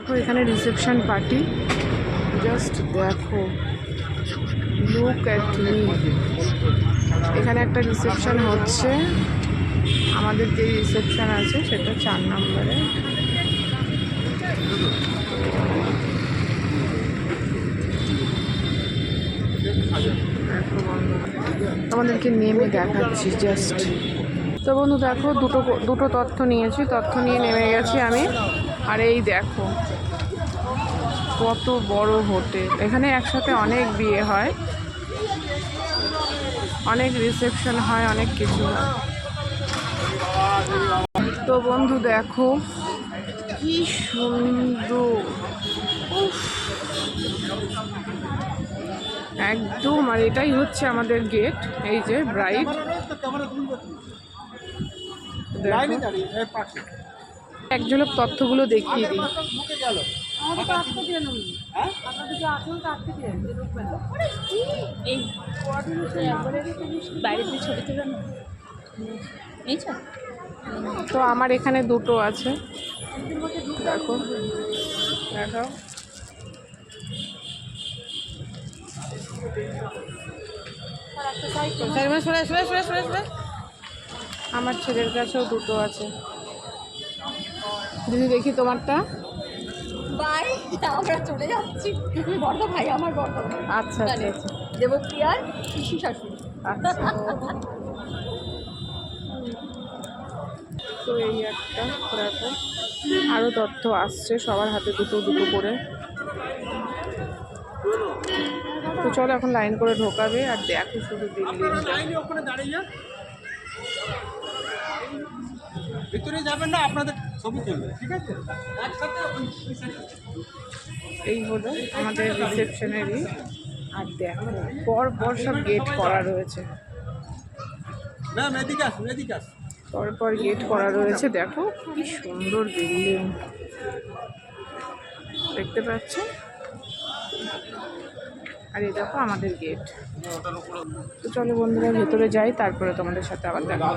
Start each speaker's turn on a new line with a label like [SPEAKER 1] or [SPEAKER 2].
[SPEAKER 1] দেখো এখানে reception party, just দেখো, লুক এট মি। এখানে একটা রিসেপশন হচ্ছে, আমাদের যে রিসেপশন আছে সেটা 4 নম্বরে। তোমাদেরকে নেমে দেখাচ্ছি জাস্ট। তো বন্ধু দেখো, দুটো তথ্য নিয়েছি, তথ্য নিয়ে নেমে গেছি আমি। আর এই দেখো কত বড় হোটেল, এখানে একসাথে অনেক বিয়ে হয়, অনেক রিসেপশন হয়, অনেক কিছু হয়। তো বন্ধু দেখো কি সুন্দর, একদম। আর এটাই হচ্ছে আমাদের গেট, এই যে ব্রাইড। এক ঝলক তথ্যগুলো দেখিয়ে দিই। তো আমার এখানে দুটো আছে, দেখো দেখো। আমার ছেলের কাছেও দুটো আছে, দিদি দেখি তোমারটা।
[SPEAKER 2] আমরা চলে যাচ্ছি, বড় ভাই আমার বড়।
[SPEAKER 1] আচ্ছা আচ্ছা আচ্ছা,
[SPEAKER 2] দেবপ্রিয়ার শিশু শাশুড়ি।
[SPEAKER 1] আচ্ছা। তো এই একটা দেখো, আরও তথ্য আসছে, সবার হাতে দুটো দুটো করে। তো চলো এখন লাইন করে ঢোকাবে। আর দেখো শুধু বিল্ডিংটা,
[SPEAKER 3] ভিতরে যাবেন না, আপনাদের ছবি তুলবে, ঠিক আছে?
[SPEAKER 1] এই হলো আমাদের রিসেপশনেরই। আর দেখো পর পর সব গেট করা রয়েছে,
[SPEAKER 3] ম্যাম এদিকে আসুন, এদিকে আসুন।
[SPEAKER 1] পর পর গেট করা রয়েছে। দেখো কি সুন্দর বিল্ডিং, দেখতে পাচ্ছ? আর এই দেখো আমাদের গেট। তো চলো বন্ধুরা ভেতরে যাই, তারপরে তোমাদের সাথে আবার দেখা।